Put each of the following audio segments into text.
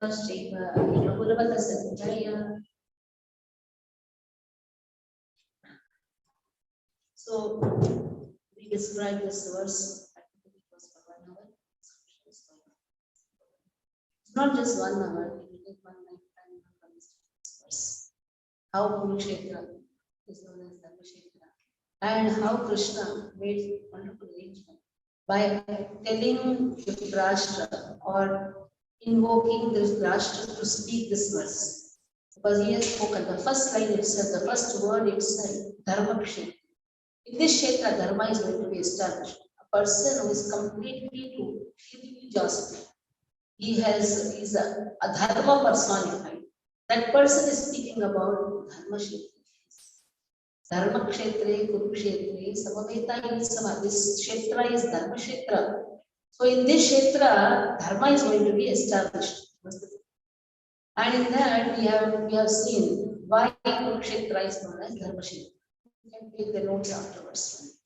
So we describe this verse. I think it was for 1 hour. It's not just 1 hour. It will take one lifetime to understand this verse. How Kurukshetra is known as Dharmashetra, and how Krishna made wonderful arrangement by telling Dhritarashtra or invoking Dhritarashtra to speak this verse. Because he has spoken the first line itself, the first word itself, Dharmakshetra. In this Kshetra, Dharma is going to be established. A person who is completely to religiosity, he is a Dharma personified. That person is speaking about Dharma Kshetra. Dharma Kshetre, Kurukshetre, Samaveta Yutsava. This Kshetra is Dharma Kshetra. So in this Kshetra, Dharma is going to be established. And in that we have seen why Kurukshetra is known as Dharma Kshetra. You can take the notes afterwards.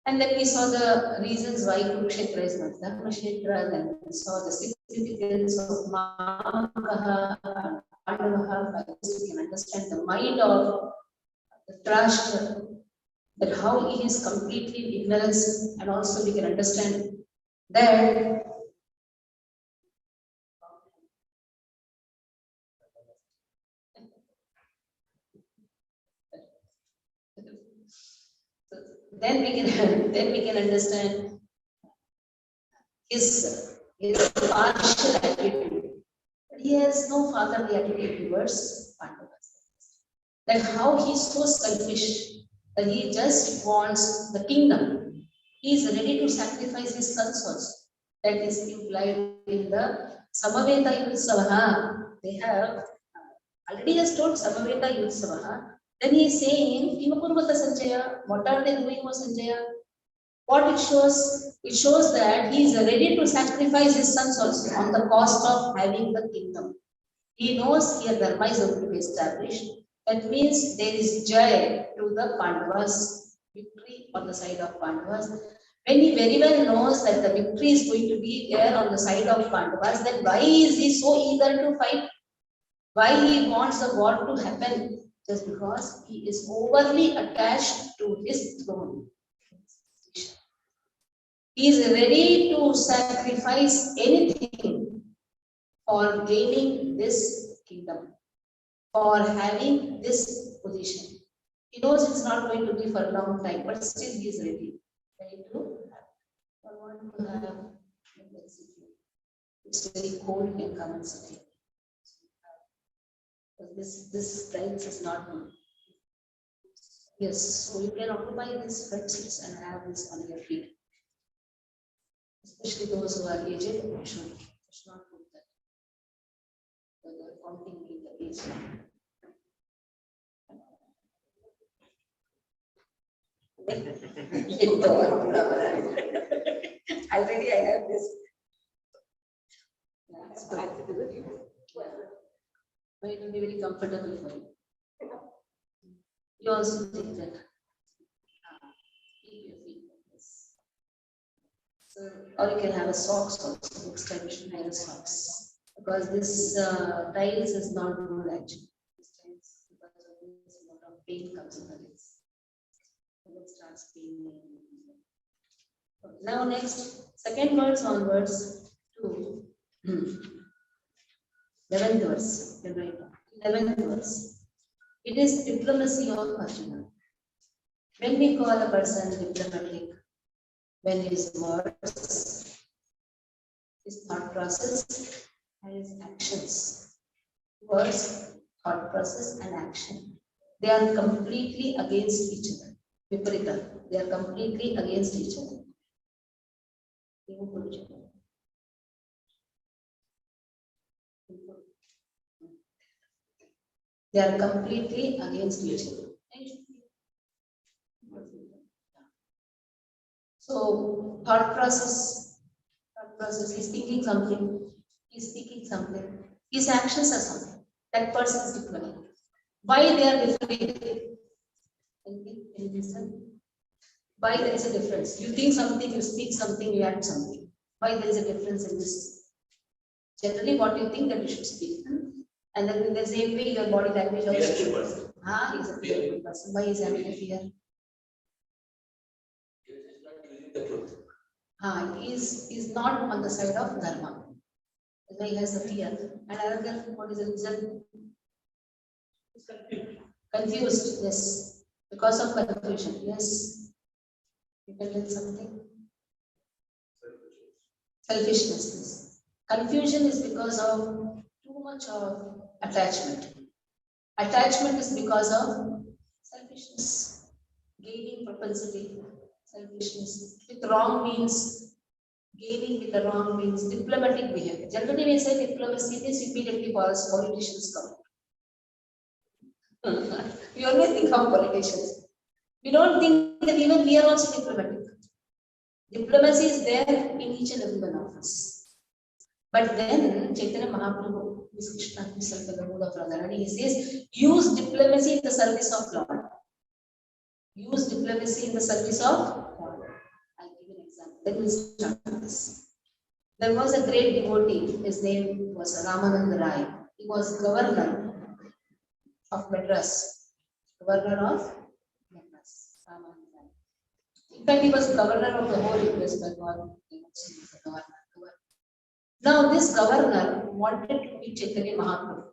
And then we saw the reasons why Kurukshetra is not Dharma Kshetra, then we saw the significance of Makaha and Pandavaha. By this we can understand the mind of the Dhritarashtra, that how he is completely in ignorance, and also we can understand that then we can understand his partial attitude. He has no fatherly attitude towards Pandavas. That how he is so selfish that he just wants the kingdom. He is ready to sacrifice his sons also. That is implied in the Samaveta Yutsavaha. They have already has told Samaveta Yutsavaha. Then he is saying, Kimakurvata Sanjaya, what are they doing for Sanjaya? What it shows? It shows that he is ready to sacrifice his sons also on the cost of having the kingdom. He knows here Dharma is going to be established. That means there is joy to the Pandavas, victory on the side of Pandavas. When he very well knows that the victory is going to be there on the side of Pandavas, then why is he so eager to fight? Why he wants the war to happen? Just because he is overly attached to his throne. He is ready to sacrifice anything for gaining this kingdom, for having this position. He knows it's not going to be for a long time, but still he is ready to have. I want to have. It's very cold, you can come and sit here. This price is not good. Yes, so you can occupy these front seats and have this on your feet. Especially those who are aged, you should not put that. They're counting in the age. Already I have this. But it will be very comfortable for you. You also think that keep your feet like this. So, or you can have a socks also. Next time you should have a socks, because this tiles is not good actually. This tiles, because of this, a lot of pain comes in the legs. It starts paining. Now next, second verse onwards to 11th verse. 11th verse. It is diplomacy of Arjuna. When we call a person diplomatic, when his words, his thought process, and his actions, words, thought process, and action, they are completely against each other. Viparita, they are completely against each other. They are completely against each other. So, thought process, he's thinking something, he's speaking something, his actions are something. That person is diplomatic. Why they are different? Why there is a difference? You think something, you speak something, you act something. Why there is a difference in this? Generally, what you think that you should speak. And then in the same way, your body language also. He's a fearful person. Why is he having a fear? He's not on the side of dharma. That's why he has the fear. And another, what is the reason? He's confused, yes. Because of confusion, yes. You can tell something? Selfishness, yes. Confusion is because of too much of attachment. Attachment is because of selfishness, gaining propensity, selfishness. With wrong means, gaining with the wrong means, diplomatic behavior. Generally, we say diplomacy means immediately politicians come. We always think of politicians. We don't think that even we are also diplomatic. Diplomacy is there in each and every one of us. But then Chaitanya Mahaprabhu, is Krishna himself in the mood of Radharani, he says, use diplomacy in the service of Lord. Use diplomacy in the service of Lord. I'll give you an example. Let me start with this. There was a great devotee, his name was Ramananda Rai. He was governor of Madras. Governor of Madras, Ramananda Rai. In fact, he was governor of the whole West Bengal. Now, this governor wanted to meet Chaitanya Mahaprabhu.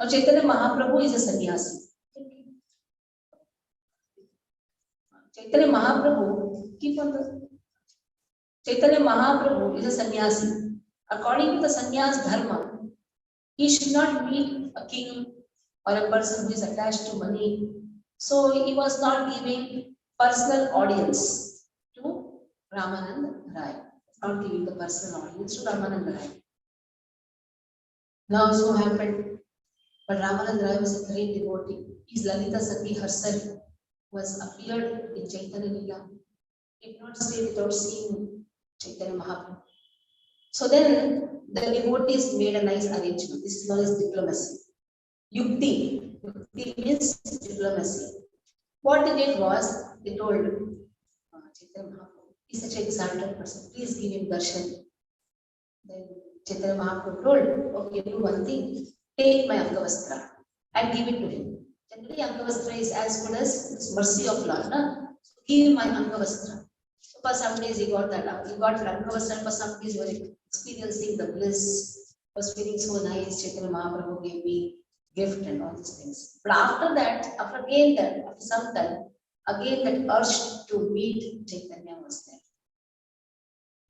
Now, Chaitanya Mahaprabhu is a sannyasi. Chaitanya Mahaprabhu, Chaitanya Mahaprabhu is a sannyasi. According to the sannyas dharma, he should not meet a king or a person who is attached to money. So, he was not giving personal audience to Ramananda Rai. Not giving the personal audience to Ramananda Rai. Now so happened, but Ramananda Rai was a great devotee. His Lalita Sati herself was appeared in Chaitanya Lila. He did not stay without seeing Chaitanya Mahaprabhu. So then the devotees made a nice arrangement. This is known as diplomacy. Yukti. Yukti means diplomacy. What they did was, they told Chaitanya Mahaprabhu, he's such an exalted person, please give him darshan. Then Chaitanya Mahaprabhu told, okay, do one thing, take my Angavastra and give it to him. Generally, Angavastra is as good as this mercy of Lord. So give my Angavastra. So for some days he got that up. He got Angavastra, and for some days he was experiencing the bliss, was feeling so nice. Chaitanya Mahaprabhu gave me gift and all these things. But after that, after some time, again that urge to meet Chaitanya was there.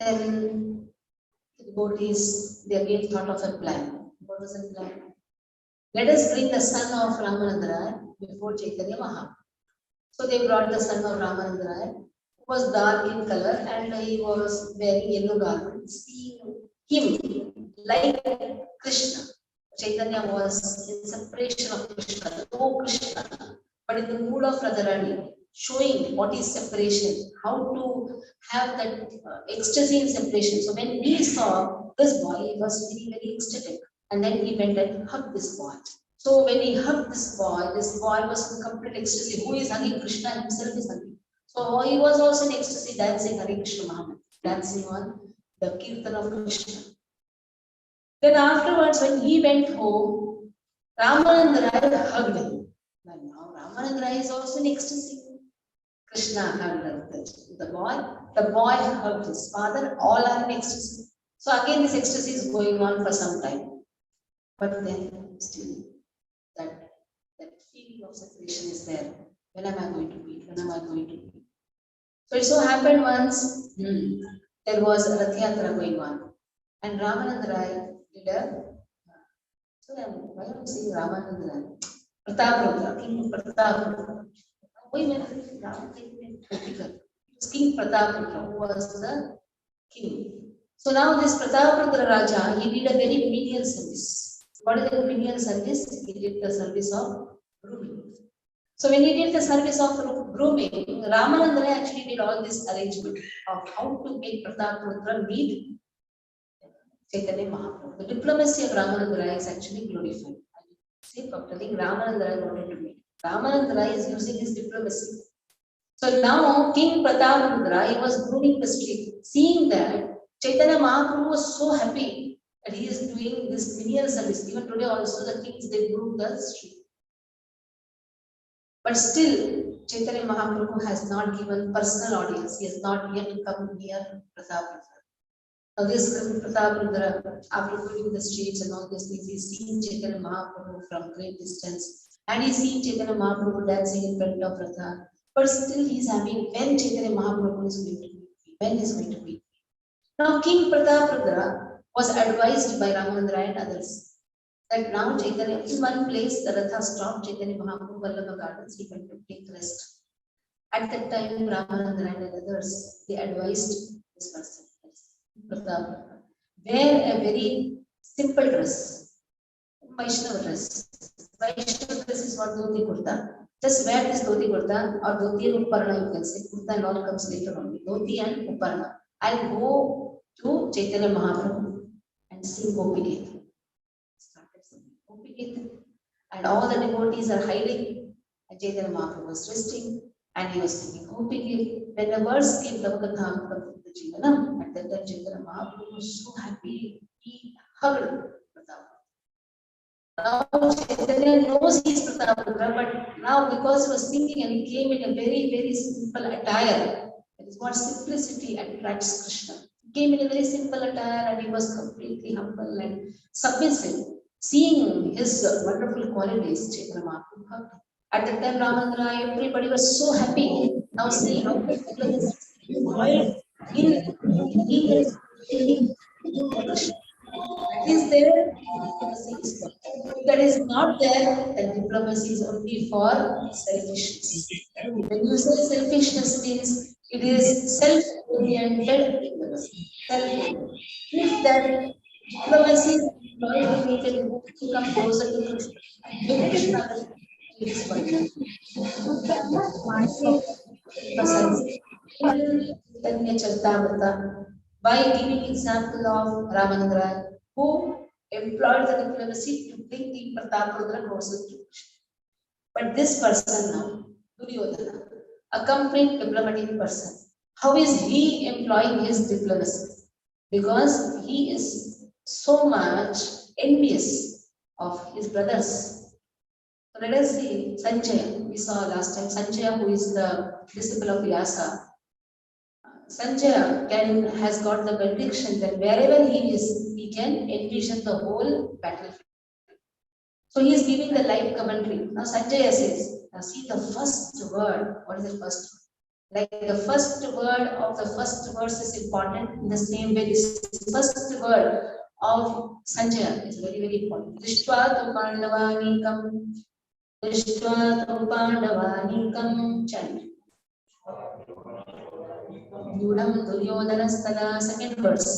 Then the devotees, they again thought of a plan. What was the plan? Let us bring the son of Ramananda Rai before Chaitanya Mahaprabhu. So they brought the son of Ramananda Rai, who was dark in color and he was wearing yellow garments. Seeing him like Krishna, Chaitanya was in separation of Krishna, no Krishna, but in the mood of Radharani, showing what is separation, how to have that ecstasy in separation. So when he saw this boy, he was very, very ecstatic. And then he went and hugged this boy. So when he hugged this boy was in complete ecstasy. Who is hugging? Krishna himself is hugging. So he was also in ecstasy, dancing Hare Krishna Mahamantra, dancing on the Kirtan of Krishna. Then afterwards, when he went home, Ramananda Rai hugged him. Now Ramananda Rai is also in ecstasy. Krishna hugged the boy hugged his father, all are in ecstasy. So again this ecstasy is going on for some time. But then still that feeling of separation is there. When am I going to meet? When am I going to meet? So it so happened once, there was a Rath Yatra going on. And Ramananda Rai did a, why am I saying Ramananda Rai? Pratap, King Pratap. It was King Pratap, who was the king. So now this Pratap Raja, he did a very menial service. What is the menial service? He did the service of grooming. So when he did the service of grooming, Ramananda Rai actually did all this arrangement of how to make Pratap meet Chaitanya Mahaprabhu. The diplomacy of Ramananda Rai is actually glorified. See, Dr. Ramananda Rai wanted to meet. Ramananda Rai is using his diplomacy. So now King Pratap Rai was grooming the street. Seeing that, Chaitanya Mahaprabhu was so happy that he is doing this menial service. Even today also the kings, they brood the street. But still, Chaitanya Mahaprabhu has not given personal audience. He has not yet come near Pratap. Now this Pratap, after going the streets and all these things, he's seeing Chaitanya Mahaprabhu from great distance. And he's seeing Chaitanya Mahaprabhu dancing in front of Ratha. But still he's having when Chaitanya Mahaprabhu is going to meet me, when he's going to meet me. Now King Pratap was advised by Ramanandra and others that now Chaitanya, in one place the Ratha stopped Chaitanya Mahaprabhu Vallabha Gardens, he went to take rest. At that time, Ramanandra and others, they advised this person, Pratap, wear a very simple dress, Vaishnava dress. Vaishnava dress is what dhoti kurta. Just wear this dhoti kurta or dhoti and upparna, you can say. Kurta and all comes later on. Dhoti and upparna. I'll go to Chaitanya Mahaprabhu and sing Gopi Gita. Started singing Gopi Gita. And all the devotees are hiding. And Chaitanya Mahaprabhu was resting. And he was singing Gopi Gita. When the words came, Lavakatham Prabhupada Jivanam, at that time Chaitanya Mahaprabhu was so happy. He hugged Pratap. Now Chaitanya knows he is Pratapudra, but now because he was singing and he came in a very, very simple attire, that is what simplicity attracts Krishna. He came in a very simple attire and he was completely humble and submissive. Seeing his wonderful qualities, Chaitanya Mahaprabhu. At that time, Ramanandra, everybody was so happy. Now seeing how people is in Krishna. Is there, diplomacy is there. If that is not there, then diplomacy is only for selfishness. When you say selfishness means it is self-oriented diplomacy. If that diplomacy is employed to make a to come closer to Krishna, make Krishna is by giving example of Ramanandra, who employed the diplomacy to bring the Pratapudra closer to Krishna. But this person now, Duryodhana, a complete diplomatic person, how is he employing his diplomacy? Because he is so much envious of his brothers. So let us see Sanjaya. We saw last time Sanjaya, who is the disciple of Vyasa. Sanjaya has got the benediction that wherever he is, he can envision the whole battlefield. So he is giving the live commentary. Now Sanjaya says, now see the first word. What is the first word? Like the first word of the first verse is important. In the same way, this first word of Sanjaya is very, very important. Drishtva Pandavanikam. Drishtva Pandavanikam. Chant. Vyudam Duryodhanastada, second verse.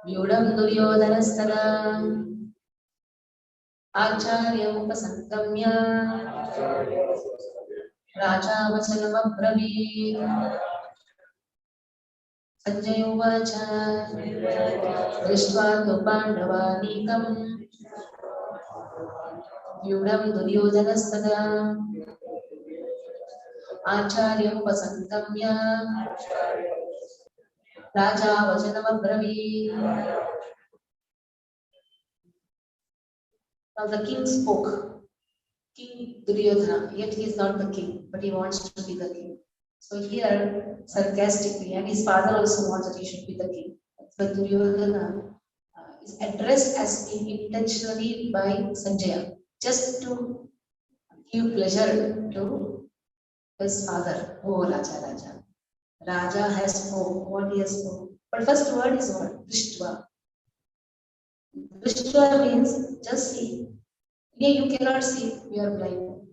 Vyudam Duryodhanastada Acharya Upasangamya Raja Vachanam Abravit Sanjaya Uvacha Drishtva tu Pandavanikam Vyudam Duryodhanastada Acharya Upasangamya Raja Vachanam Abravit. Now the king spoke. King Duryodhana, yet he is not the king, but he wants to be the king. So here, sarcastically, and his father also wants that he should be the king. But Duryodhana is addressed as being intentionally by Sanjaya, just to give pleasure to his father. Oh, Raja. Raja has spoke, what he has spoke. But first word is what? Drishtva. Drishtva means just see. Yeah, you cannot see, you are blind.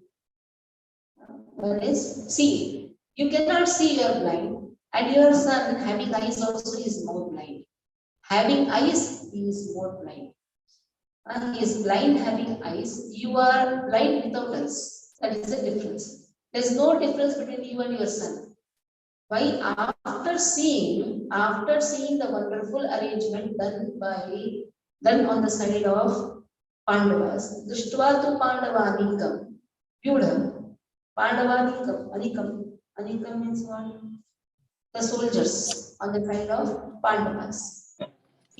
One is see. You cannot see, you are blind. And your son, having eyes also, is more blind. Having eyes, he is more blind. He is blind having eyes. You are blind without eyes. That is the difference. There is no difference between you and your son. Why? After seeing the wonderful arrangement done on the side of Pandavas, Drishtva tu Pandavanikam, Vyudham, Pandavanikam, Anikam means what? The soldiers on the side of Pandavas.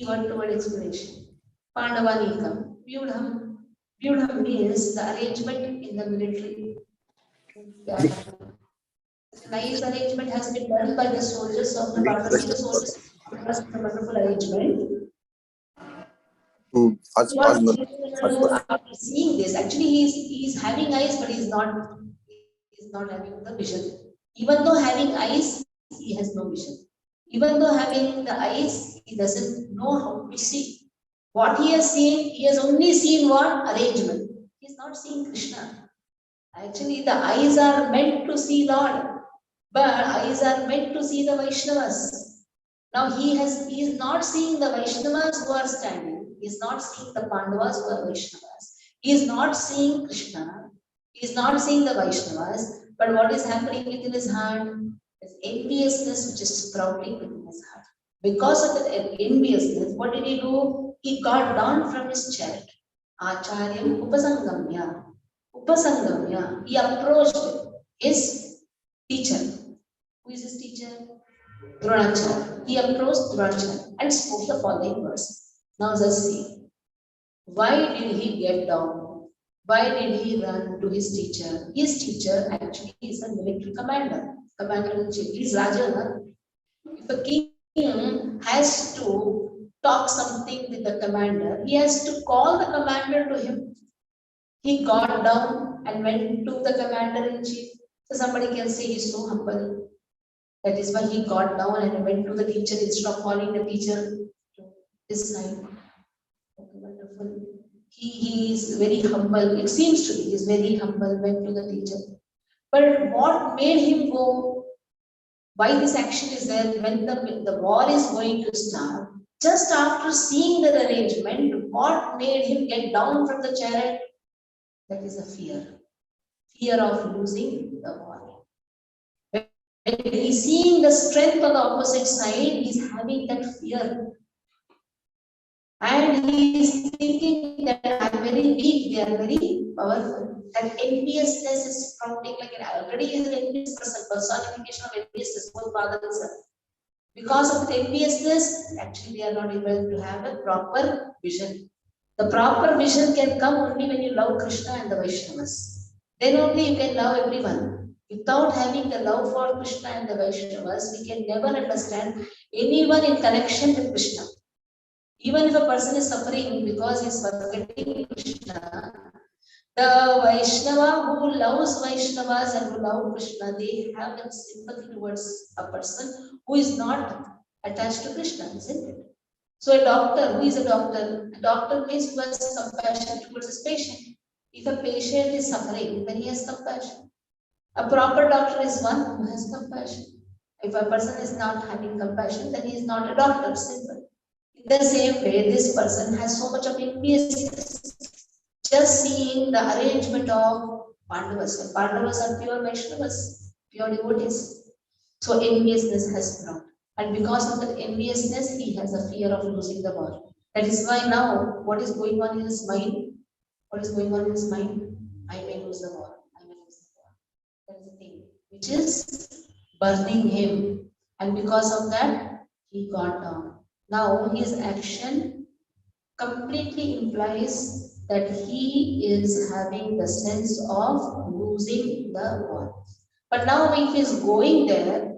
word explanation. Pandavanikam. Vyudham means the arrangement in the military. Nice arrangement has been done by the soldiers of the Bharatiya soldiers. It was a wonderful arrangement. So, After seeing this, actually he's having eyes, but he's not having the vision. Even though having eyes, he has no vision. Even though having the eyes, he doesn't know how to see. What he has seen, he has only seen what? Arrangement. He is not seeing Krishna. Actually, the eyes are meant to see Lord, but eyes are meant to see the Vaishnavas. Now he is not seeing the Vaishnavas who are standing. He is not seeing the Pandavas who are Vaishnavas. He is not seeing Krishna. He is not seeing the Vaishnavas. But what is happening within his heart? Is enviousness which is sprouting within his heart. Because of that enviousness, what did he do? He got down from his chariot. Acharyam Upasangamya. Upasangamya. He approached his teacher. Who is his teacher? Dronacharya. He approached Dronacharya and spoke the following verse. Now just see. Why did he get down? Why did he run to his teacher? His teacher actually is a military commander. Commander-in-chief. He is Raja. If a king has to talk something with the commander, he has to call the commander to him. He got down and went to the commander-in-chief. So somebody can say he's so humble. That is why he got down and went to the teacher instead of calling the teacher to his side. Okay, wonderful. He is very humble. It seems to be he is very humble, went to the teacher. But what made him go? Why this action is there when the war is going to start? Just after seeing the arrangement, what made him get down from the chariot? That is a fear. Fear of losing the war. When he's seeing the strength on the opposite side, he's having that fear. And he is thinking that I'm very weak, they are very powerful. That enviousness is sprouting like already is an envious person, personification of enviousness, both father and son. Because of enviousness, actually they are not able to have a proper vision. The proper vision can come only when you love Krishna and the Vaishnavas. Then only you can love everyone. Without having the love for Krishna and the Vaishnavas, we can never understand anyone in connection with Krishna. Even if a person is suffering because he is forgetting Krishna, the Vaishnava who loves Vaishnavas and who love Krishna, they have a sympathy towards a person who is not attached to Krishna, isn't it? So a doctor, who is a doctor? A doctor means who has compassion towards his patient. If a patient is suffering, then he has compassion. A proper doctor is one who has compassion. If a person is not having compassion, then he is not a doctor, simple. In the same way, this person has so much of enviousness. Just seeing the arrangement of Pandavas. Pandavas are pure Vaishnavas, pure devotees. So enviousness has brought. And because of that enviousness, he has a fear of losing the war. That is why now, what is going on in his mind? What is going on in his mind? I may lose the war. I may lose the war. That is the thing, which is burning him. And because of that, he got down. Now his action completely implies that he is having the sense of losing the war. But now if he is going there,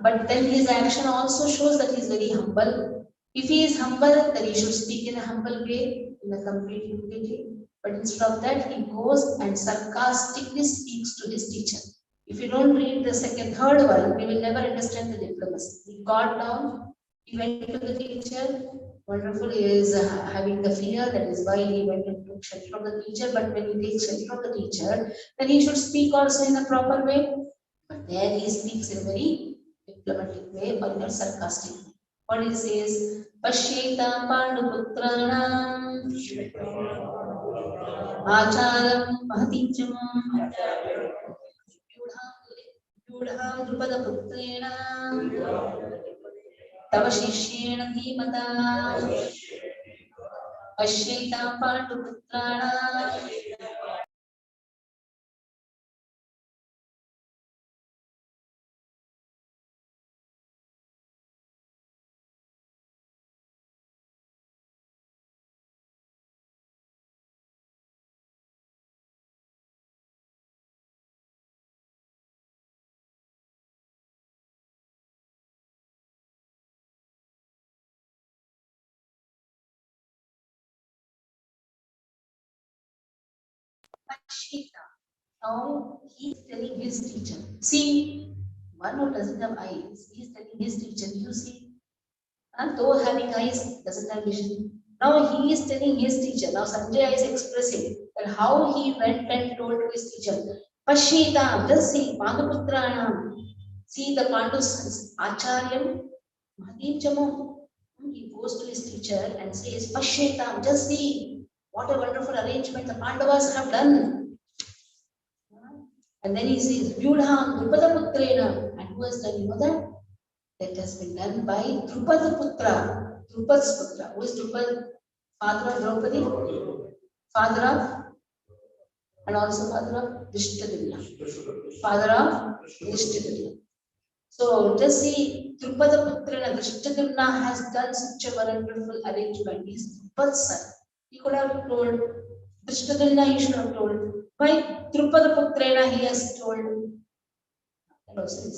but then his action also shows that he is very humble. If he is humble, then he should speak in a humble way, in a complete humility. But instead of that, he goes and sarcastically speaks to his teacher. If you don't read the third one, we will never understand the diplomacy. He got down, he went to the teacher. Wonderful, he is having the fear, that is why he went and took shelter from the teacher. But when he takes shelter from the teacher, then he should speak also in a proper way. But there he speaks in a very diplomatic way or in a sarcastic way. What he says, Pashyeta Panduputranam Acharam Mahatinjam Yudha Drupada Putrena Tava Shishyena Dhimata Pashyeta Panduputranam Pashita. Now he is telling his teacher, see, one who doesn't have eyes, he is telling his teacher, you see, and though having eyes doesn't have vision. Now he is telling his teacher. Now Sanjay is expressing that how he went and told to his teacher, Pashita, just see, Panduputranam. See the Pandus Acharyam, Mahadev Jamo. He goes to his teacher and says, Pashita, just see, what a wonderful arrangement the Pandavas have done. And then he says, Vyudham Drupada Putrena. And who has done, you know that? That has been done by Drupada Putra. Drupad's Putra. Who is Drupad? Father of Draupadi? Father of, and also father of Drishtadimna. Father of Drishtadimna. So just see, Drupada Putra Drishtadimna has done such a wonderful arrangement. He's Drupad's son. He could have told Drishtadimna, he should have told. By Drupada Putrena, he has told. And also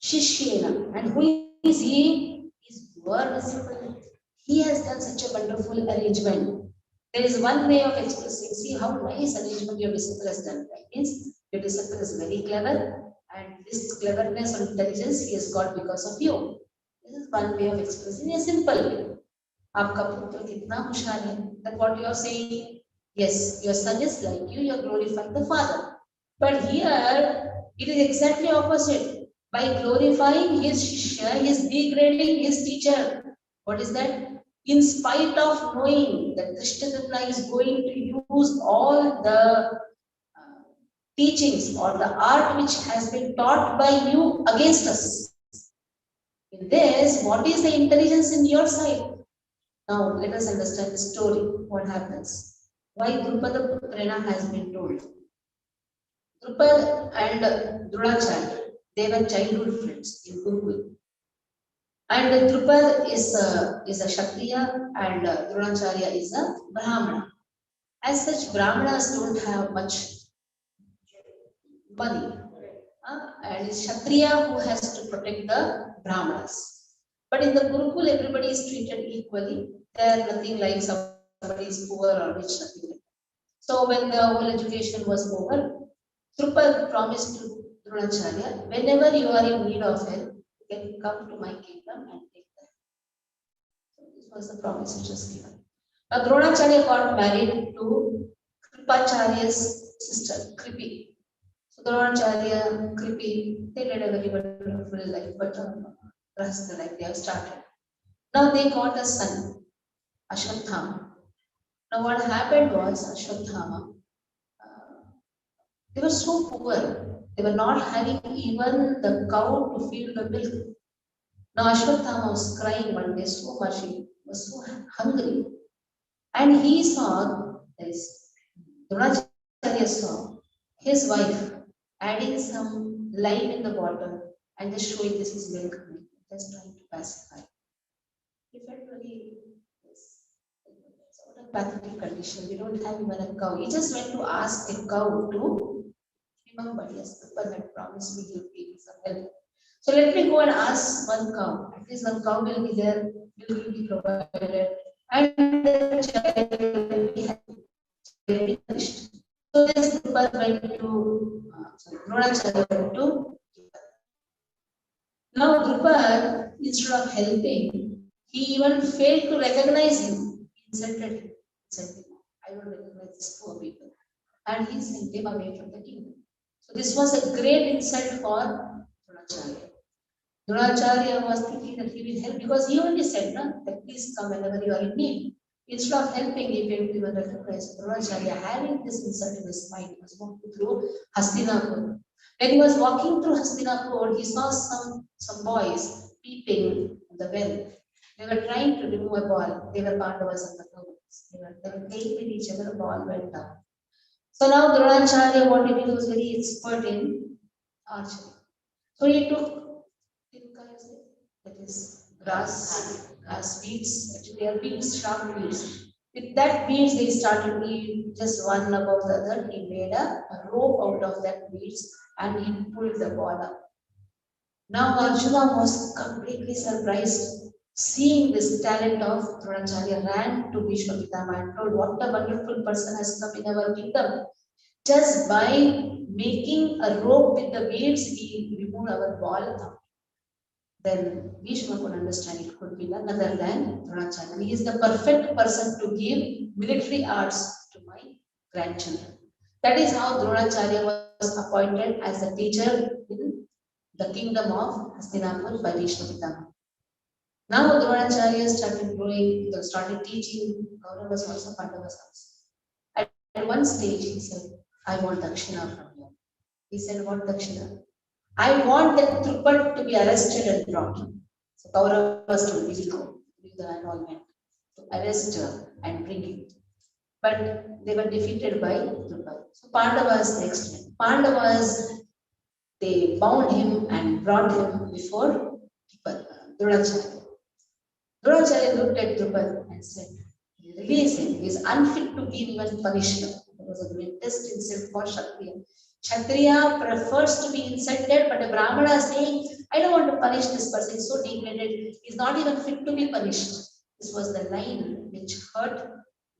Shishyena. And who is he? Is your disciple. He has done such a wonderful arrangement. There is one way of expressing. See how nice arrangement your disciple has done. That means your disciple is very clever, and this cleverness or intelligence he has got because of you. This is one way of expressing a simple way. आपका पुत्र कितना होशियार है. That what you are saying. Yes, your son is like you. You are glorifying the father. But here it is exactly opposite. By glorifying his shishya, he is degrading his teacher. What is that? In spite of knowing that Drishtadumna is going to use all the teachings or the art which has been taught by you against us. In this, what is the intelligence in your side? Now, let us understand the story. What happens? Why Drupada Putrena has been told. Drupad and Dronacharya, they were childhood friends in Gurukul. And Drupad is a Kshatriya and Dronacharya is a Brahmana. As such, Brahmanas don't have much money. And it's Kshatriya who has to protect the Brahmanas. But in the Gurukul, everybody is treated equally. There is nothing like somebody is poor or rich, nothing like that. So when the whole education was over, Drupad promised to Dronacharya, whenever you are in need of help, you can come to my kingdom and take that. So this was the promise which was given. Now Dronacharya got married to Kripacharya's sister, Kripi. So Dronacharya, Kripi, they led a very wonderful life, but the life they have started. Now they got a son, Ashwathama. Now what happened was Ashwathama, they were so poor. They were not having even the cow to feed the milk. Now Ashwathama was crying one day so much, he was so hungry. And he saw this, Dronacharya saw his wife adding some lime in the water and just showing this is milk, just trying to pacify. He felt very sort of pathetic condition. We don't have even a cow. He just went to ask a cow to remember, yes, Drupad had promised me he'll give me some help. So let me go and ask one cow. At least one cow will be there, will be provided, and the child will be punished. So this Drupad went to Dronacharya went to. Now Drupad, instead of helping, he even failed to recognize him. He insulted him. He said, I don't recognize these poor people. And he sent him away from the kingdom. So this was a great insult for Dronacharya. Dronacharya was thinking that he will help because he only said, no, that please come whenever you are in need. Instead of helping, he failed to even recognize Dronacharya. Having this insult in his mind, he was walking through Hastinapur. When he was walking through Hastinapur, he saw some boys peeping in the well. They were trying to remove a ball. They were Pandavas and the Kauravas. They were playing with each other, a ball went down. So now Dronacharya, what he did, was very expert in archery. So he took, that is grass weeds, actually are weeds, sharp weeds. With that weeds, they started, he just one above the other, he made a rope out of that weeds and he pulled the ball up. Now Arjuna was completely surprised. Seeing this talent of Dronacharya, ran to Bhishma Pitama and told, what a wonderful person has come in our kingdom. Just by making a rope with the waves, he removed our ball. Then Bhishma could understand it could be none other than Dronacharya. He is the perfect person to give military arts to my grandchildren. That is how Dronacharya was appointed as a teacher in the kingdom of Hastinapur by Bhishma Pitama. Now Dronacharya started growing, started teaching Kauravas also, Pandavas also. At one stage he said, I want Dakshina from you. He said, what Dakshina? I want that Drupada to be arrested and brought. So Kauravas told, we will go, with the enrollment, to arrest her and bring him. But they were defeated by Drupada. So Pandavas next went. Pandavas, they bound him and brought him before Dronacharya. Dronacharya looked at Drupada and said, release him, he is unfit to give even punishment. It was a great test insult for Kshatriya. Kshatriya prefers to be insulted, but a Brahmana is saying, I don't want to punish this person, he's so degraded, he's not even fit to be punished. This was the line which hurt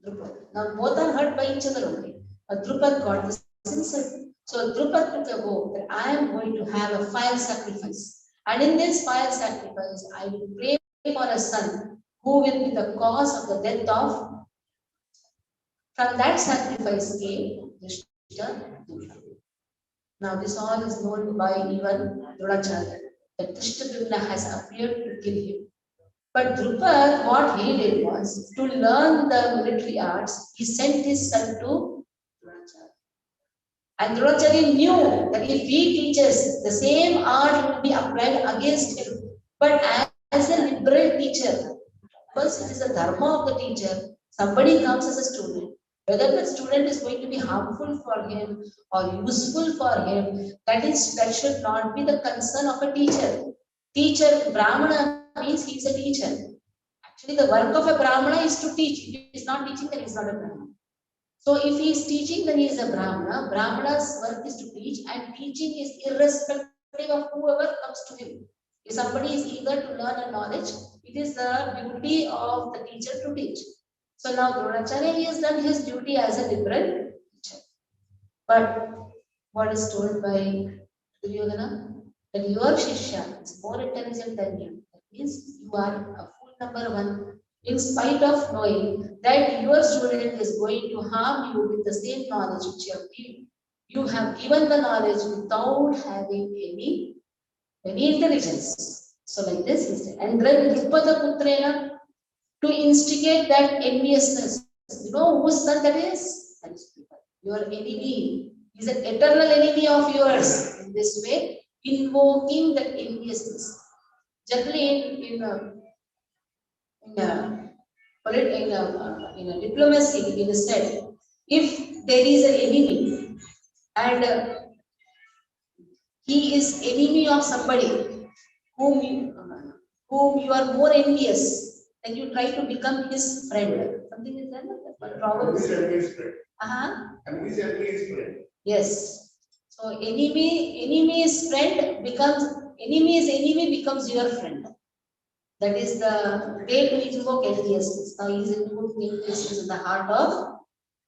Drupada. Now both are hurt by each other only. But Drupada got this insult. So Drupada took a vow that I am going to have a fire sacrifice. And in this fire sacrifice, I will pray for a son who will be the cause of the death of. From that sacrifice came Drishta. Now this all is known by even Dronacharya, that Drishta has appeared to kill him. But Drupad, what he did was to learn the military arts, he sent his son to Dronacharya. And Dronacharya knew that if he teaches, the same art will be applied against him. But as a liberal teacher, because it is a dharma of the teacher, somebody comes as a student. Whether the student is going to be harmful for him or useful for him, that should not be the concern of a teacher. Teacher, Brahmana means he is a teacher. Actually, the work of a Brahmana is to teach. If he is not teaching, then he is not a Brahmana. So if he is teaching, then he is a Brahmana. Brahmana's work is to teach, and teaching is irrespective of whoever comes to him. If somebody is eager to learn a knowledge, it is the duty of the teacher to teach. So now Dronacharya, he has done his duty as a liberal teacher. But what is told by Duryodhana? That your Shishya is more intelligent than you. That means you are a fool number one, in spite of knowing that your student is going to harm you with the same knowledge which you have given. You have given the knowledge without having any intelligence. So like this he said. And then Drupada Putrena, to instigate that enviousness. You know whose son that is? That is your enemy. He is an eternal enemy of yours. In this way, invoking that enviousness. Generally, in a diplomacy, it is said, if there is an enemy and he is enemy of somebody whom you are more envious, then you try to become his friend. Something is that? But probably. Yes. So enemy's enemy becomes your friend. That is the way to invoke enviousness. Now he is invoking enviousness in the heart of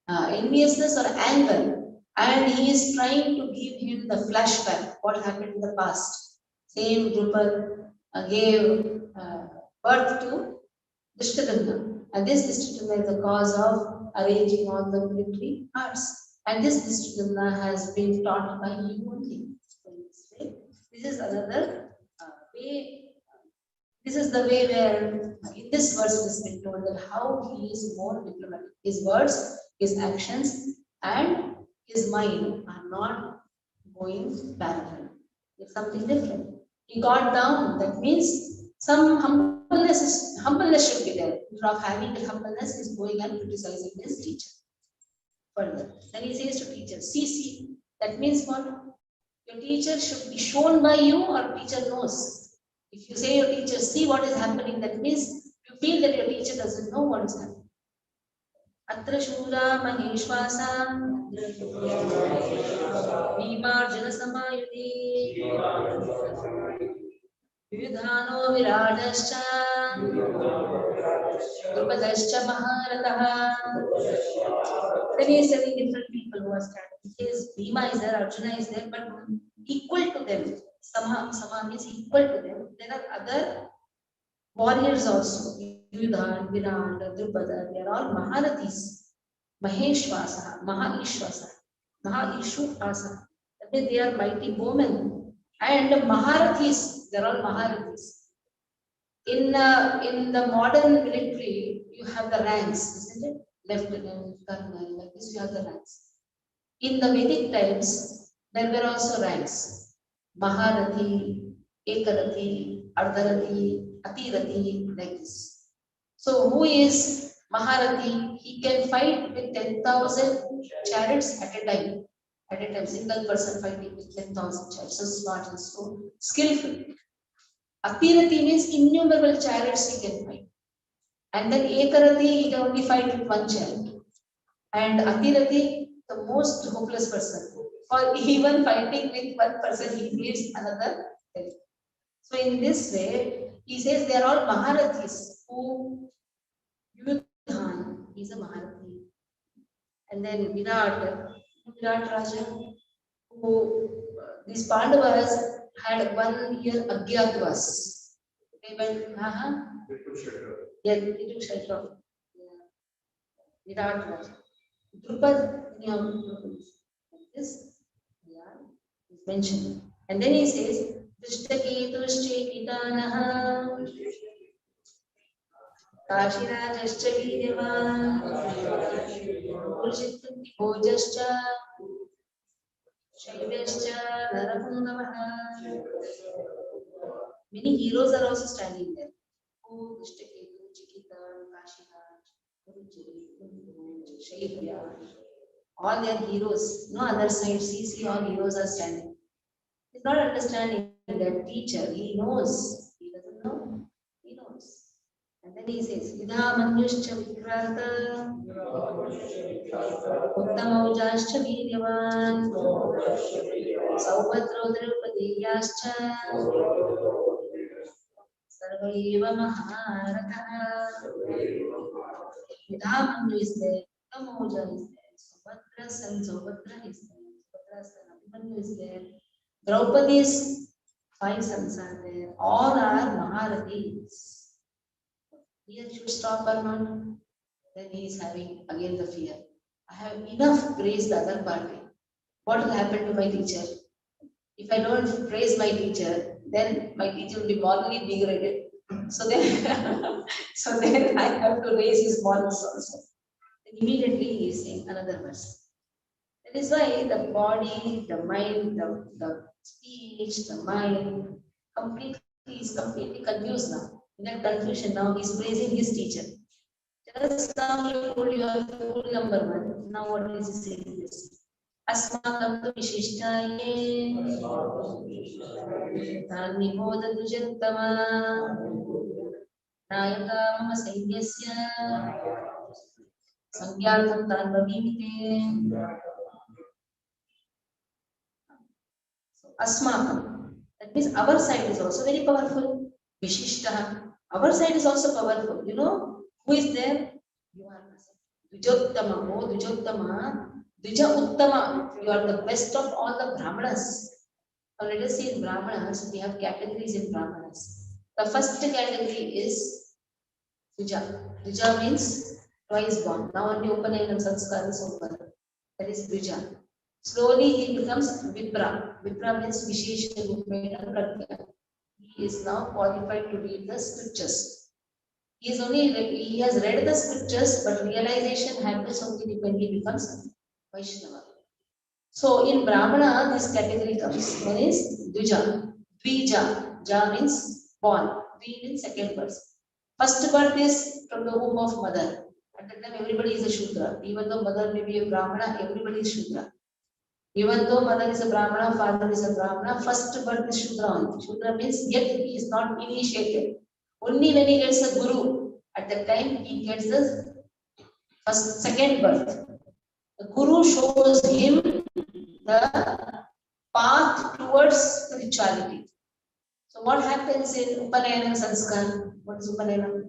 enviousness or anger, and he is trying to give him the flashback what happened in the past. Same Drupad gave birth to Drishtadumna, and this Drishtadumna is the cause of arranging all the military arts, and this Drishtadumna has been taught by him only. This is another way. This is the way where in this verse it has been told that how he is more diplomatic. His words, his actions, and his mind are not going parallel. It's something different. He got down. That means some humbleness should be there. Instead of having the humbleness, is going and criticizing his teacher. Further, then he says to teacher, see. That means what? Your teacher should be shown by you, or teacher knows. If you say your teacher, see what is happening, that means you feel that your teacher doesn't know what is happening. Atra Shura Maheshwasa Vimarjana Samayuti Vidhano Viradascha Drupadascha Maharataha. Then he is telling different people who are standing. His Bhima is there, Arjuna is there, but equal to them. Sama means equal to them. There are other warriors also. Yudhan, Virat, Drupada, they are all Maharathis. Maheshwasa, Mahaishwasa, Mahaishupasa. That means they are mighty bowmen. And Maharathis, they are all Maharathis. In the modern military, you have the ranks, isn't it? Lieutenant, colonel, like this, you have the ranks. In the Vedic times, there were also ranks. Maharathi, Ekarathi, Ardharathi, Atirathi, like this. So who is Maharathi? He can fight with 10,000 chariots at a time. At a time, single person fighting with 10,000 chariots. So smart and so skillful. Atirathi means innumerable chariots he can fight. And then Ekarathi, he can only fight with one chariot. And Atirathi, the most hopeless person. For even fighting with one person, he needs another help. So in this way, he says they are all Maharathis who Yudhan is a Maharathi. And then Virat Raja, who these Pandavas had 1 year Agyatavas. They went, yeah, they took shelter of Virat Raja. Drupad, this is mentioned. And then he says, Drishtaketushchekitanaha Kashirajascha Vidyavan Purushitanti Bhojascha Shaivascha Narapungavaha. Many heroes are also standing there. Oh, Drishtaketu, Chikitan, Kashiraj, Shaivya. All their heroes, no other side, see, all heroes are standing. He's not understanding that teacher, he knows. He doesn't know, he knows. And then he says, Vidha Manyuscha Vikrata, Uttamaujascha Vidyavan, Saubhadro Draupadeyascha, Sarvaiva Maharataha. Vidha Manyu is there, Uttamauja is there. Subhadra's son Subhadra is there. Subhadra's son Abhimanyu is there. Draupadi's 5 sons are there. All are Maharathis. Here should stop or not? Then he is having again the fear. I have enough praised the other party. What will happen to my teacher? If I don't praise my teacher, then my teacher will be morally degraded. So then I have to raise his morals also. Immediately he is saying another verse. That is why the body, the mind, the speech, the mind is completely confused now. In that confusion now he is praising his teacher. Just now you told you are fool number 1. Now what is he saying this? Asmakam tu vishishtaye dharmi bodha dujattama nayaka mama sainyasya Sangyātam Tanvavimite. Asmakam. That means our side is also very powerful. Vishishta. Our side is also powerful. You know who is there? You are. Dujottama. Oh, Dujottama. Duja Uttama. You are the best of all the Brahmanas. Now let us see in Brahmanas, we have categories in Brahmanas. The first category is Duja. Duja means twice born. Now only Upanayana Sanskar is over. That is Dvija. Slowly he becomes Vipra. Vipra means Vishesha Movement and Pratya. He is now qualified to read the scriptures. He has read the scriptures, but realization happens only when he becomes Vaishnava. So in Brahmana, this category comes. One is Dvija. Dvija. Ja means born. Dvi means second birth. First birth is from the womb of mother. At that time, everybody is a Shudra. Even though mother may be a Brahmana, everybody is Shudra. Even though mother is a Brahmana, father is a Brahmana, first birth is Shudra only. Shudra means yet he is not initiated. Only when he gets a Guru, at that time he gets the second birth. The Guru shows him the path towards spirituality. So what happens in Upanayana Sanskar? What is Upanayana?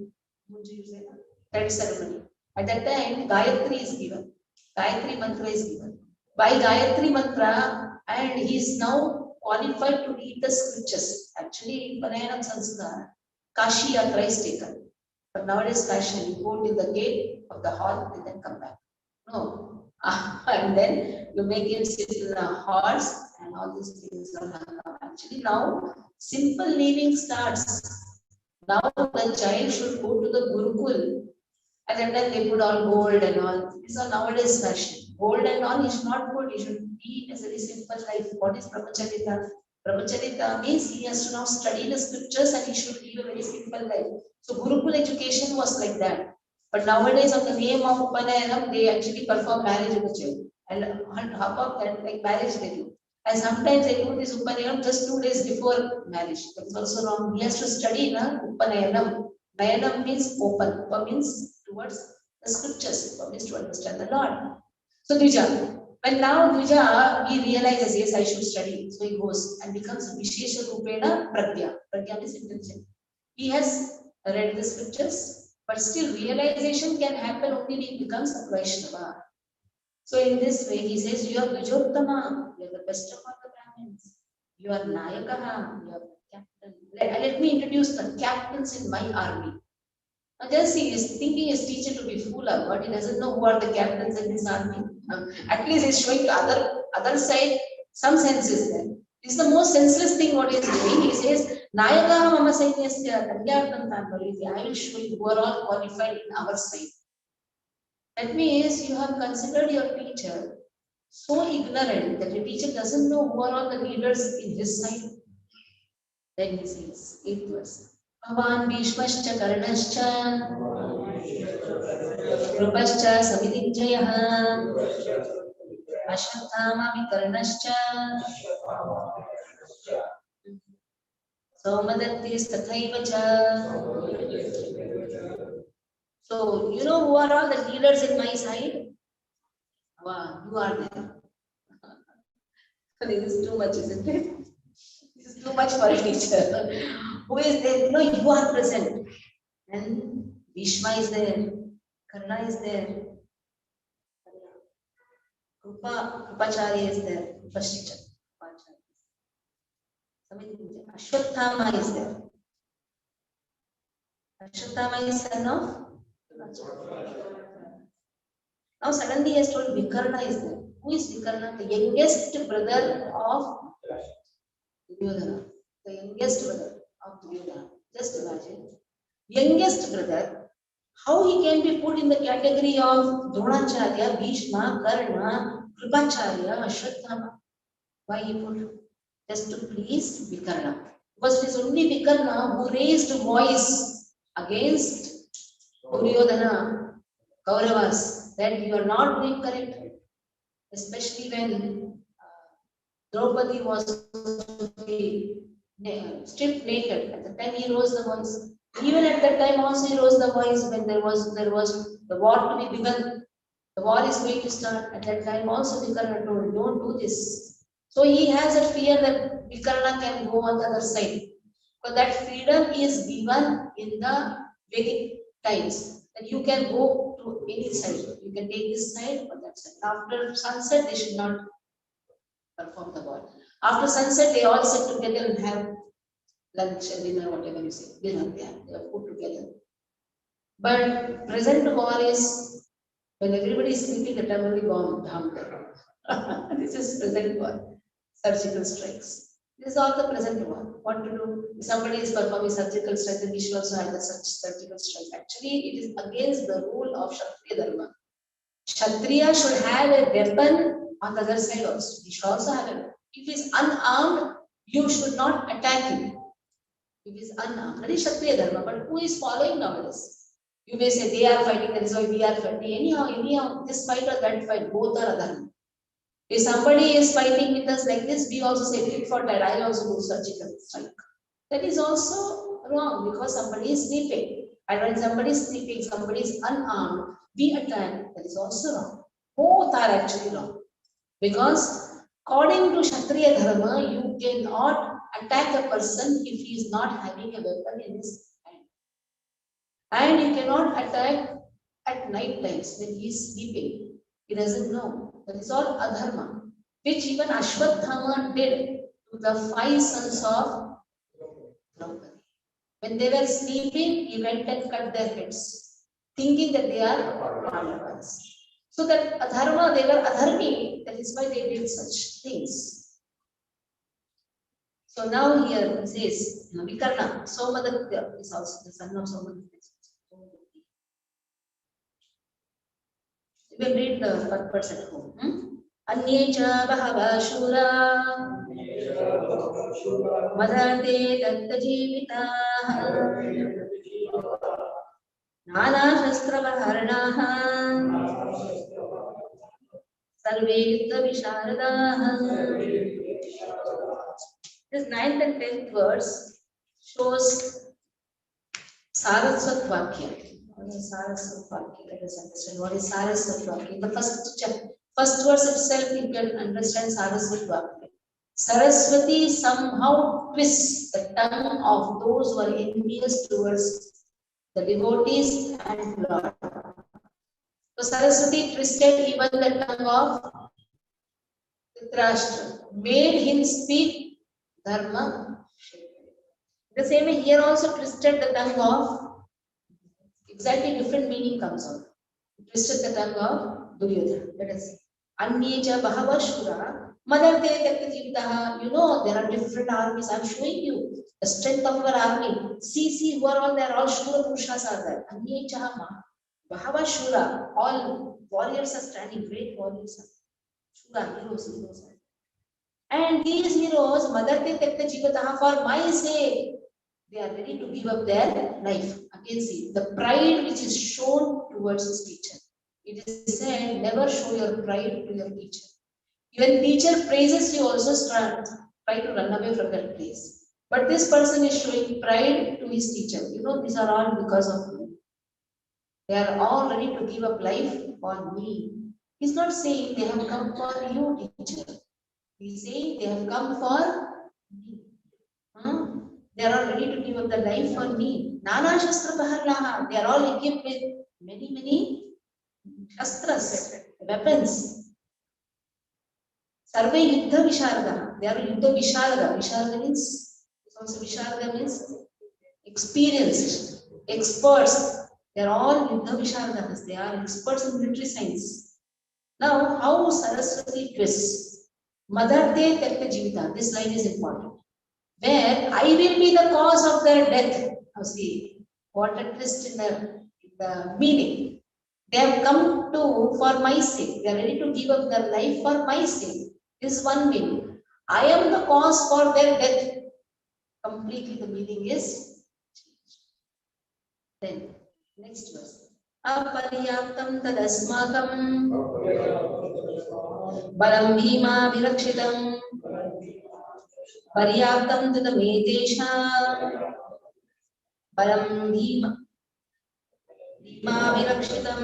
Would you say that? that ceremony. At that time, Gayatri is given. Gayatri mantra is given. By Gayatri mantra, and he is now qualified to read the scriptures. Actually, in Panayanam Sanskar, Kashi Yatra is taken. But nowadays, fashion, you go till the gate of the hall and then come back. No. And then you make him sit in a horse and all these things are come. Actually, now simple living starts. Now the child should go to the Gurukul. At that time they put all gold and all. These are nowadays fashion. Gold and all is not good. He should be a very simple life. What is Brahmacharita? Brahmacharita means he has to now study the scriptures and he should live a very simple life. So Gurukul education was like that. But nowadays, on the name of Upanayanam, they actually perform marriage of the child. And on top of that, like marriage they do. And sometimes they do this Upanayanam just 2 days before marriage. That's also wrong. He has to study Upanayanam. Nayanam means open. Upa means towards the scriptures. Upa means to understand the Lord. So Dvija. When now Dvija, he realizes, yes, I should study. So he goes and becomes Vishesha Rupena Pragya. Pragya means intelligent. He has read the scriptures, but still realization can happen only when he becomes a Vaishnava. So in this way, he says, you are Vijottama, you are the best of all the Brahmins. You are Nayakaha, you are the captain. Let me introduce the captains in my army. Now just see, he's thinking his teacher to be fool or what, he doesn't know who are the captains in his army. At least he's showing the other side some sense is there. This is the most senseless thing what he is doing. He says, Nayaka Mama Sainyasya Kanyartantan, I will show you who are all qualified in our side. That means you have considered your teacher so ignorant that your teacher doesn't know who are all the leaders in his side. Then he says, 8th verse. Bhavan Bhishmascha Karnascha Krupascha Savidinjayaha Ashwathama Vikarnascha Saumadattis Tathaivacha. So, you know who are all the leaders in my side? Wow, you are there. This is too much, isn't it? This is too much for a teacher. Who is there? No, you are present. And Bhishma is there. Karna is there. Krupacharya is there. Ashwathama is there. Ashwathama is son of. Now suddenly he has told Vikarna is there. Who is Vikarna? The youngest brother of Duryodhana. The youngest brother of Duryodhana. Just imagine. Youngest brother, how he can be put in the category of Dronacharya, Bhishma, Karna, Kripacharya, Ashwathama? Why he put? Just to please Vikarna. Because it is only Vikarna who raised voice against Duryodhana, Kauravas, that you are not doing correct. Especially when Draupadi was to be stripped naked. At the time he rose the voice. Even at that time also he rose the voice when there was the war to be begun. The war is going to start. At that time also Vikarna told, don't do this. So he has a fear that Vikarna can go on the other side. But that freedom is given in the Vedic times. That you can go to any side. You can take this side or that side. After sunset, they should not perform the war. After sunset, they all sit together and have lunch and dinner, whatever you say. Dinner, they have food together. But present war is when everybody is sleeping, the time only bomb. This is present war. Surgical strikes. This is all the present war. What to do? If somebody is performing surgical strike, then we should also have the such surgical strike. Actually, it is against the rule of Kshatriya Dharma. Kshatriya should have a weapon on the other side also. He should also have a weapon. If he is unarmed, you should not attack him. If he is unarmed, that is Kshatriya Dharma. But who is following nowadays? You may say they are fighting, that is why we are fighting. Anyhow, this fight or that fight, both are adharma. If somebody is fighting with us like this, we also say tit for tat. I also do surgical strike. That is also wrong because somebody is sleeping. And when somebody is sleeping, somebody is unarmed, we attack. That is also wrong. Both are actually wrong. Because according to Kshatriya Dharma, you cannot attack a person if he is not having a weapon in his hand. And you cannot attack at night times when he is sleeping. He doesn't know. That is all adharma, which even Ashwatthama did to the 5 sons of Draupadi. When they were sleeping, he went and cut their heads, thinking that they are Pandavas. So that adharma, they were adharmi, that is why they did such things. So now here it says, Vikarna, Somaditya is also the son of Somaditya. You will read the purpose at home. Anye cha bahava shura madhate datta jivitaha nana shastra vaharanaha sarve yuddha visharadaha. This 9th and 10th verse shows Saraswat Vakya. What is Saraswat Vakya? Let us understand what is Saraswat Vakya. In the first verse itself, you can understand Saraswat Vakya. Saraswati somehow twists the tongue of those who are envious towards the devotees and Lord. So Saraswati twisted even the tongue of Dhritarashtra, made him speak Dharma. The same way here also twisted the tongue of, exactly different meaning comes out. Twisted the tongue of Duryodhana. Let us see. Anyeja Bahava Shura Madarte Taktajivtaha. You know, there are different armies. I'm showing you the strength of your army. See, who are all there? All Shura Purushas are there. Anyeja Bahava Shura. All warriors are standing, great warriors are. Shura, heroes. And these heroes, Madarte Taktajivtaha, for my sake, they are ready to give up their life. Again, see the pride which is shown towards his teacher. It is said, never show your pride to your teacher. Even teacher praises you, also try to run away from that praise. But this person is showing pride to his teacher. You know, these are all because of me. They are all ready to give up life for me. He's not saying they have come for you, teacher. He's saying they have come for me. They are all ready to give up their life for me. Nana Shastra Paharlaha. They are all equipped with many Shastras, weapons. Sarve Yuddha Visharada. They are Yuddha Visharada. Visharada means, also Visharada means experienced, experts. They are all Yuddha Visharadanas. They are experts in military science. Now, how Saraswati twists? Madharte Tekta Jivita. This line is important. Where I will be the cause of their death. Now see, what a twist in the meaning. They have come to for my sake. They are ready to give up their life for my sake. This is one meaning. I am the cause for their death. Completely the meaning is changed. Then, next verse. Aparyaptam tadasmakam balam bhima virakshitam Paryaptam tadametesha Param Bhima Virakshitam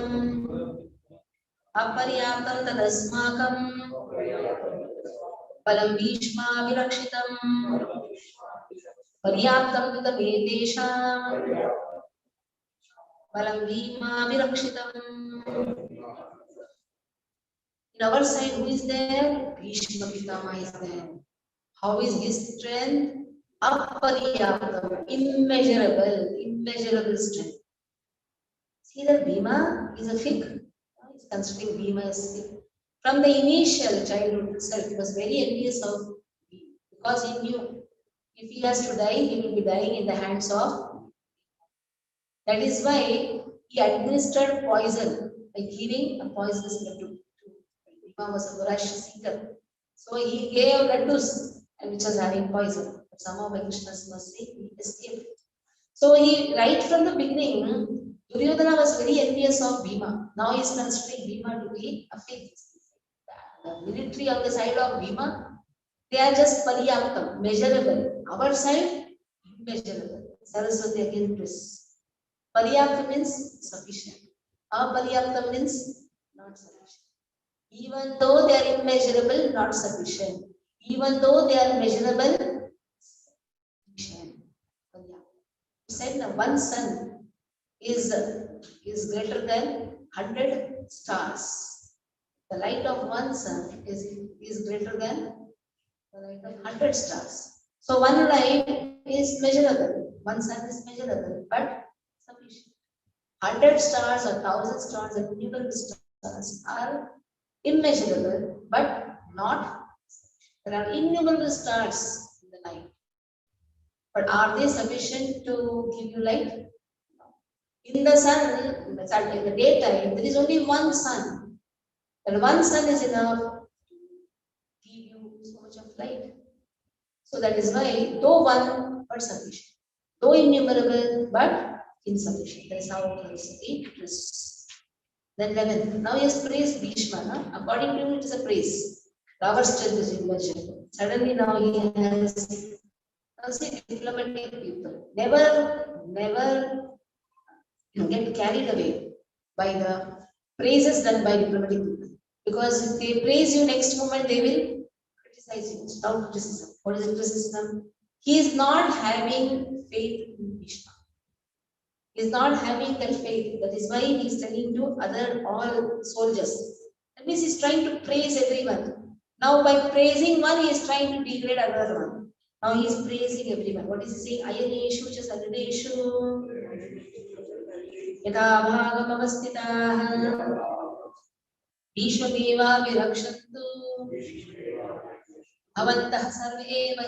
Aparyaptam tadasmakam Param Bhishma Virakshitam Paryaptam tadametesha Param Bhima Virakshitam. In our side, who is there? Bhishma Pitama is there. How is his strength? Aparyaptam, immeasurable strength. See that Bhima is a fig. He's considering Bhima as fig. From the initial childhood itself, he was very envious of Bhima because he knew if he has to die, he will be dying in the hands of. That is why he administered poison by giving a poisonous laddu. Bhima was a voracious eater. So he gave laddus and which was having poison. But somehow by Krishna's mercy, he escaped. So he, right from the beginning, Duryodhana was very envious of Bhima. Now he is considering Bhima to be a fig. The military on the side of Bhima, they are just paryaptam, measurable. Our side, immeasurable. Saraswati again twists. Paryaptam means sufficient. Aparyaptam means not sufficient. Even though they are immeasurable, not sufficient. Even though they are measurable, sufficient. Said now one son is greater than 100 stars. The light of one sun is greater than the light of 100 stars. So one light is measurable, one sun is measurable, but sufficient. 100 stars or 1,000 stars or innumerable stars are immeasurable, but not. There are innumerable stars in the night, but are they sufficient to give you light? In the sun, in the daytime, there is only one sun, and one sun is enough to give you so much of light. So that is why, though one, but sufficient. Though innumerable, but insufficient. That is how it is addressed. Then 11. Now he has praised Bhishma. Huh? According to him, it is a praise. Our strength is immeasurable. Suddenly now he has, now see, diplomatic people never get carried away by the praises done by diplomatic people. Because if they praise you, next moment they will criticize you. Without criticism. What is criticism? He is not having faith in Bhishma. He is not having that faith. That is why he is telling to other all soldiers. That means he is trying to praise everyone. Now by praising one, he is trying to degrade another one. Now he is praising everyone. What is he saying? Ayaneshu cha sarveshu yatha bhagamavastitaha Bhishmadeva virakshantु bhavantah sarve eva.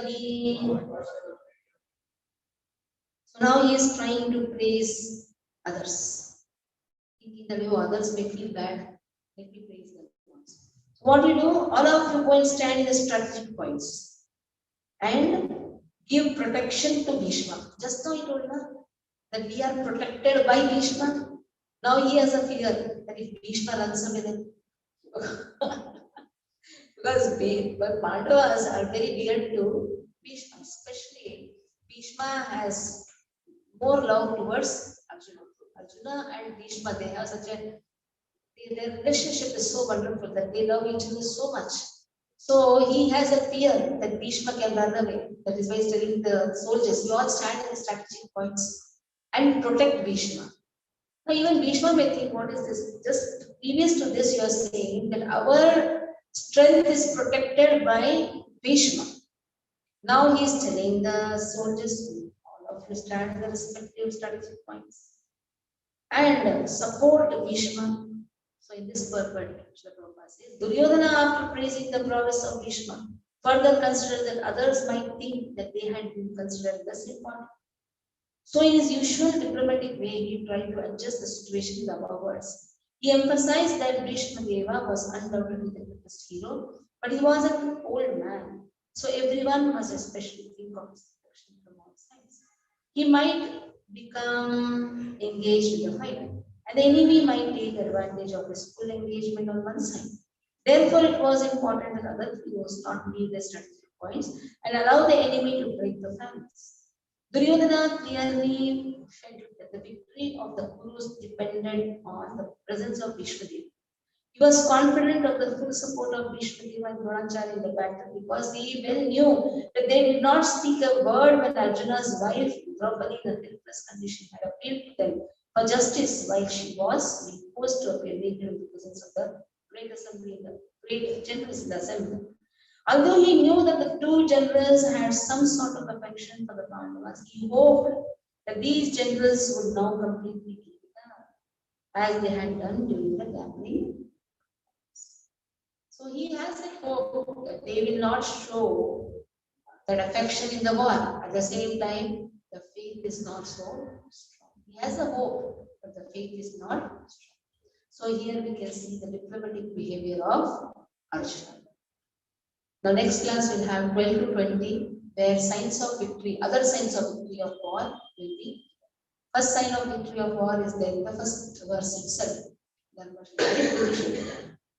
So now he is trying to praise others, thinking that others may feel bad. Let me praise them once. So what you do? All of you go and stand in the strategic points and give protection to Bhishma. Just now he told her that we are protected by Bhishma. Now he has a fear that if Bhishma runs away, then because Pandavas are very dear to Bhishma, especially Bhishma has more love towards Arjuna. Arjuna and Bhishma, they have such a, their relationship is so wonderful that they love each other so much. So he has a fear that Bhishma can run away. That is why he's telling the soldiers, you all stand in the strategic points and protect Bhishma. Now even Bhishma may think, what is this? Just previous to this, you are saying that our strength is protected by Bhishma. Now he is telling the soldiers, all of you stand in the respective strategic points and support Bhishma. So in this purport, Srila Prabhupada says, Duryodhana, after praising the prowess of Bhishma, further considered that others might think that they had been considered less important. So in his usual diplomatic way, he tried to adjust the situation with above words. He emphasized that Bhishma Deva was undoubtedly the greatest hero, but he was an old man. So everyone must especially think of his protection from all sides. He might become engaged in the fight, and the enemy might take advantage of his full engagement on one side. Therefore, it was important that other heroes not leave their strategic points and allow the enemy to break the flanks. Duryodhana clearly felt that the victory of the Kurus depended on the presence of Bhishmadeva. He was confident of the full support of Bhishmadeva and Dronacharya in the battle because he well knew that they did not speak a word when Arjuna's wife, Draupadi, in a helpless condition, had appealed to them for justice while she was being forced to appear naked in the presence of the great assembly, the great generals in the assembly. Although he knew that the two generals had some sort of affection for the Pandavas, he hoped that these generals would now completely give it up, as they had done during the gambling. So he has a hope that they will not show that affection in the war. At the same time, the faith is not so strong. He has a hope, but the faith is not strong. So here we can see the diplomatic behavior of Arjuna. The next class will have 12 to 20, where signs of victory, other signs of victory of war will be. First sign of victory of war is there in the first verse itself.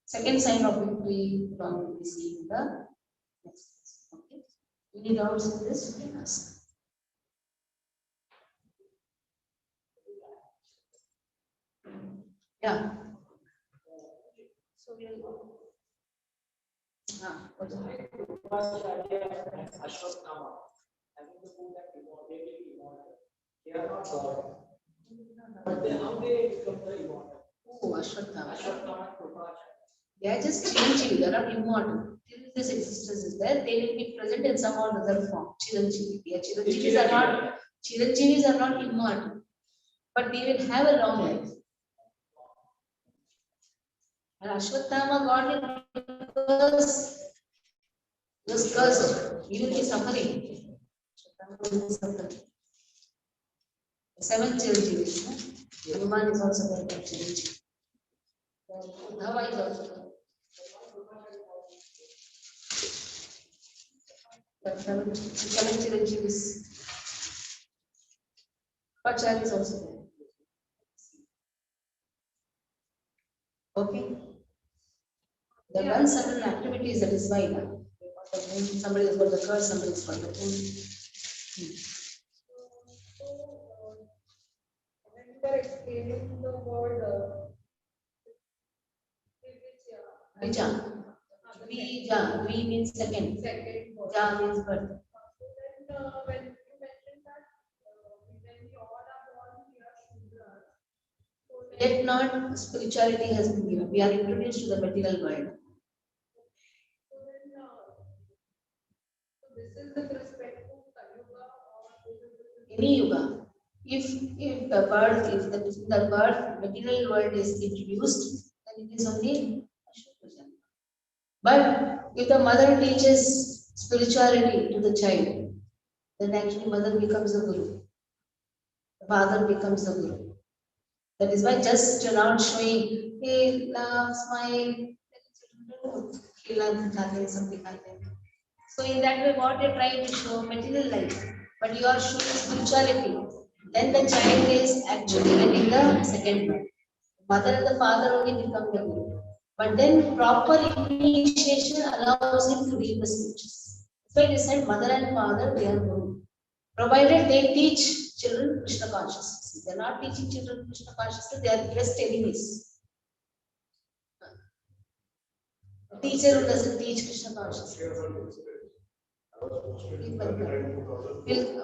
Second sign of victory will be seen in the next verse. Okay. Any doubts in this? You can ask. Yeah. So we will go. What's it? They are not God. But then how they become the immortal? Oh, Ashwatthama. They are just changing, they are not immortal. Till this existence is there, they will be present in some or other form. Chiranjeevi. Yeah, Chiranjeevis are not immortal, but they will have a long life. And Ashwatthama got it because he was cursed. He will be suffering. Ashwatthama will be suffering. Seven Chiranjeevis. Hanuman is also there by Chiranjeevi. Uddhava is also there. Seven Chiranjeevis. Pachari is also there. Okay. They have done certain activities, that is why now. Somebody has got the curse, somebody has got the wound. When you were explaining the word Vija. Vi means second. second word. Ja means birth. Then when you mentioned that when we all are born, we are Shudras. So Yet not spirituality has been given. We are introduced to the material world. so this is with respect to Kali-yuga or this is with Any yuga. If the birth material world is introduced, then it is only a Shukra Janma. But if the mother teaches spirituality to the child, then actually mother becomes the guru. The father becomes the guru. That is why just not showing, hey, love, smile, something like that. So in that way, what you're trying to show material life, but you are showing spirituality. Then the child is actually getting the second one. Mother and the father only become the guru. But then proper initiation allows him to read the scriptures. So they said mother and father, they are guru. Provided they teach children Krishna consciousness. They are not teaching children Krishna consciousness, they are just enemies. Teacher who doesn't teach Krishna consciousness. Will